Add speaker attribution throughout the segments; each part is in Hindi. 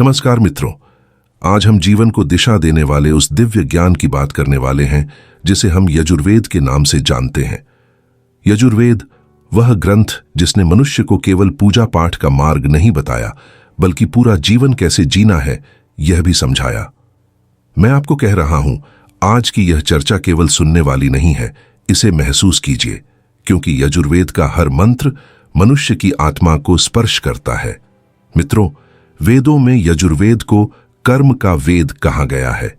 Speaker 1: नमस्कार मित्रों, आज हम जीवन को दिशा देने वाले उस दिव्य ज्ञान की बात करने वाले हैं जिसे हम यजुर्वेद के नाम से जानते हैं। यजुर्वेद वह ग्रंथ जिसने मनुष्य को केवल पूजा पाठ का मार्ग नहीं बताया, बल्कि पूरा जीवन कैसे जीना है यह भी समझाया। मैं आपको कह रहा हूं, आज की यह चर्चा केवल सुनने वाली नहीं है, इसे महसूस कीजिए, क्योंकि यजुर्वेद का हर मंत्र मनुष्य की आत्मा को स्पर्श करता है। मित्रों, वेदों में यजुर्वेद को कर्म का वेद कहा गया है।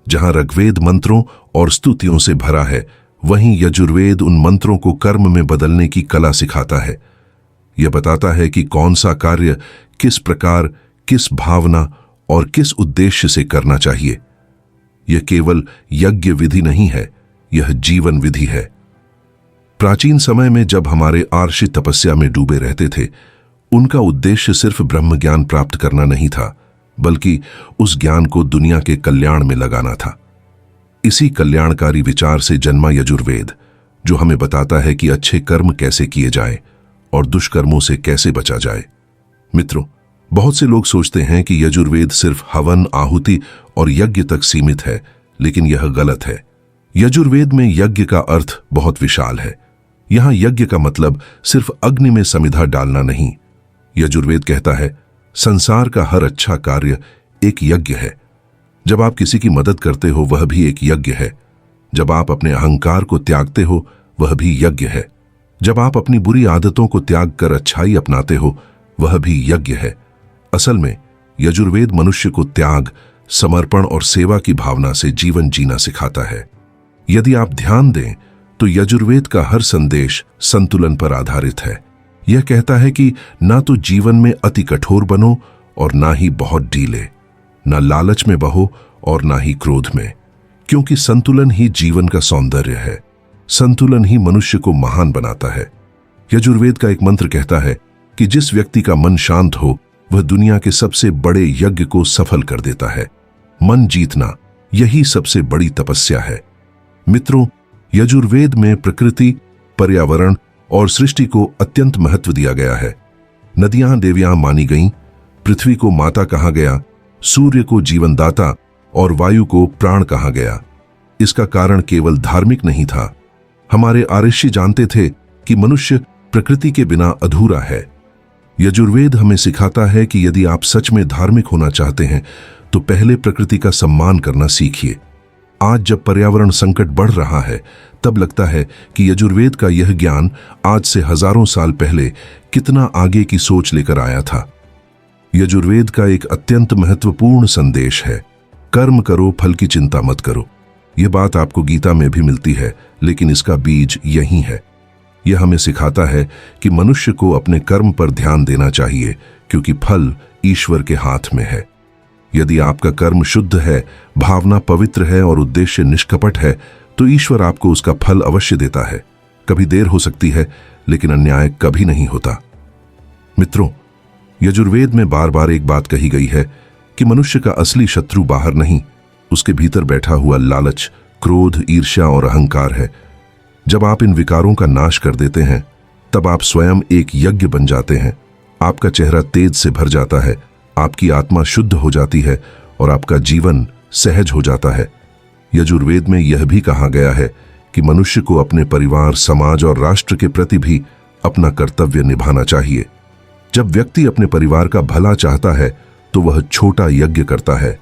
Speaker 1: जहां ऋग्वेद मंत्रों और स्तुतियों से भरा है, वहीं यजुर्वेद उन मंत्रों को कर्म में बदलने की कला सिखाता है। यह बताता है कि कौन सा कार्य किस प्रकार, किस भावना और किस उद्देश्य से करना चाहिए। यह केवल यज्ञ विधि नहीं है, यह जीवन विधि है। प्राचीन समय में जब हमारे आर्षि तपस्या में डूबे रहते थे, उनका उद्देश्य सिर्फ ब्रह्म ज्ञान प्राप्त करना नहीं था, बल्कि उस ज्ञान को दुनिया के कल्याण में लगाना था। इसी कल्याणकारी विचार से जन्मा यजुर्वेद, जो हमें बताता है कि अच्छे कर्म कैसे किए जाएं और दुष्कर्मों से कैसे बचा जाए। मित्रों, बहुत से लोग सोचते हैं कि यजुर्वेद सिर्फ हवन, आहुति और यज्ञ तक सीमित है, लेकिन यह गलत है। यजुर्वेद में यज्ञ का अर्थ बहुत विशाल है। यहां यज्ञ का मतलब सिर्फ अग्नि में समिधा डालना नहीं। यजुर्वेद कहता है, संसार का हर अच्छा कार्य एक यज्ञ है। जब आप किसी की मदद करते हो, वह भी एक यज्ञ है। जब आप अपने अहंकार को त्यागते हो, वह भी यज्ञ है। जब आप अपनी बुरी आदतों को त्याग कर अच्छाई अपनाते हो, वह भी यज्ञ है। असल में यजुर्वेद मनुष्य को त्याग, समर्पण और सेवा की भावना से जीवन जीना सिखाता है। यदि आप ध्यान दें तो यजुर्वेद का हर संदेश संतुलन पर आधारित है। यह कहता है कि ना तो जीवन में अति कठोर बनो और ना ही बहुत ढीले, ना लालच में बहो और ना ही क्रोध में, क्योंकि संतुलन ही जीवन का सौंदर्य है। संतुलन ही मनुष्य को महान बनाता है। यजुर्वेद का एक मंत्र कहता है कि जिस व्यक्ति का मन शांत हो, वह दुनिया के सबसे बड़े यज्ञ को सफल कर देता है। मन जीतना, यही सबसे बड़ी तपस्या है। मित्रों, यजुर्वेद में प्रकृति, पर्यावरण और सृष्टि को अत्यंत महत्व दिया गया है। नदियां देवियां मानी गईं, पृथ्वी को माता कहा गया, सूर्य को जीवनदाता और वायु को प्राण कहा गया। इसका कारण केवल धार्मिक नहीं था। हमारे आर्षि जानते थे कि मनुष्य प्रकृति के बिना अधूरा है। यजुर्वेद हमें सिखाता है कि यदि आप सच में धार्मिक होना चाहते हैं, तो पहले प्रकृति का सम्मान करना सीखिए। आज जब पर्यावरण संकट बढ़ रहा है, तब लगता है कि यजुर्वेद का यह ज्ञान आज से हजारों साल पहले कितना आगे की सोच लेकर आया था। यजुर्वेद का एक अत्यंत महत्वपूर्ण संदेश है, कर्म करो, फल की चिंता मत करो। यह बात आपको गीता में भी मिलती है, लेकिन इसका बीज यही है। यह हमें सिखाता है कि मनुष्य को अपने कर्म पर ध्यान देना चाहिए, क्योंकि फल ईश्वर के हाथ में है। यदि आपका कर्म शुद्ध है, भावना पवित्र है और उद्देश्य निष्कपट है, तो ईश्वर आपको उसका फल अवश्य देता है। कभी देर हो सकती है, लेकिन अन्याय कभी नहीं होता। मित्रों, यजुर्वेद में बार बार एक बात कही गई है कि मनुष्य का असली शत्रु बाहर नहीं, उसके भीतर बैठा हुआ लालच, क्रोध, ईर्ष्या और अहंकार है। जब आप इन विकारों का नाश कर देते हैं, तब आप स्वयं एक यज्ञ बन जाते हैं। आपका चेहरा तेज से भर जाता है, आपकी आत्मा शुद्ध हो जाती है और आपका जीवन सहज हो जाता है। यजुर्वेद में यह भी कहा गया है कि मनुष्य को अपने परिवार, समाज और राष्ट्र के प्रति भी अपना कर्तव्य निभाना चाहिए। जब व्यक्ति अपने परिवार का भला चाहता है, तो वह छोटा यज्ञ करता है।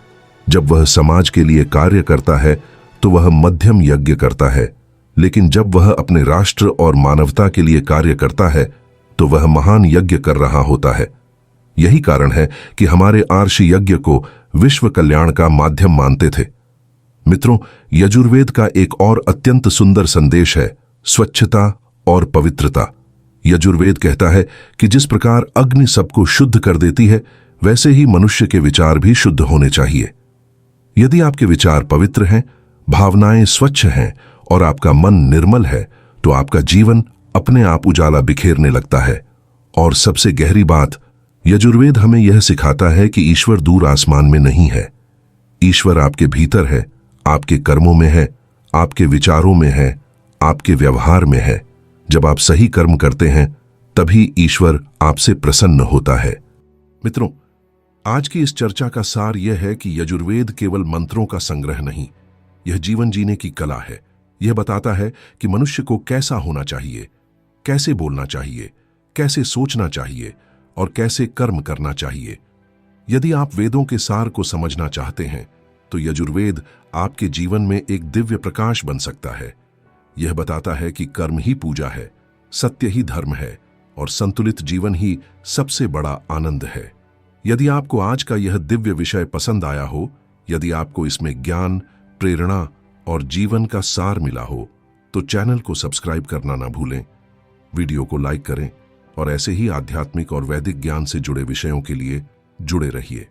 Speaker 1: जब वह समाज के लिए कार्य करता है, तो वह मध्यम यज्ञ करता है। लेकिन जब वह अपने राष्ट्र और मानवता के लिए कार्य करता है, तो वह महान यज्ञ कर रहा होता है। यही कारण है कि हमारे आर्षि यज्ञ को विश्व कल्याण का माध्यम मानते थे। मित्रों, यजुर्वेद का एक और अत्यंत सुंदर संदेश है, स्वच्छता और पवित्रता। यजुर्वेद कहता है कि जिस प्रकार अग्नि सबको शुद्ध कर देती है, वैसे ही मनुष्य के विचार भी शुद्ध होने चाहिए। यदि आपके विचार पवित्र हैं, भावनाएं स्वच्छ हैं और आपका मन निर्मल है, तो आपका जीवन अपने आप उजाला बिखेरने लगता है। और सबसे गहरी बात, यजुर्वेद हमें यह सिखाता है कि ईश्वर दूर आसमान में नहीं है। ईश्वर आपके भीतर है, आपके कर्मों में है, आपके विचारों में है, आपके व्यवहार में है। जब आप सही कर्म करते हैं, तभी ईश्वर आपसे प्रसन्न होता है। मित्रों, आज की इस चर्चा का सार यह है कि यजुर्वेद केवल मंत्रों का संग्रह नहीं, यह जीवन जीने की कला है। यह बताता है कि मनुष्य को कैसा होना चाहिए, कैसे बोलना चाहिए, कैसे सोचना चाहिए और कैसे कर्म करना चाहिए। यदि आप वेदों के सार को समझना चाहते हैं तो यजुर्वेद आपके जीवन में एक दिव्य प्रकाश बन सकता है। यह बताता है कि कर्म ही पूजा है, सत्य ही धर्म है और संतुलित जीवन ही सबसे बड़ा आनंद है। यदि आपको आज का यह दिव्य विषय पसंद आया हो, यदि आपको इसमें ज्ञान, प्रेरणा और जीवन का सार मिला हो, तो चैनल को सब्सक्राइब करना ना भूलें, वीडियो को लाइक करें और ऐसे ही आध्यात्मिक और वैदिक ज्ञान से जुड़े विषयों के लिए जुड़े रहिए।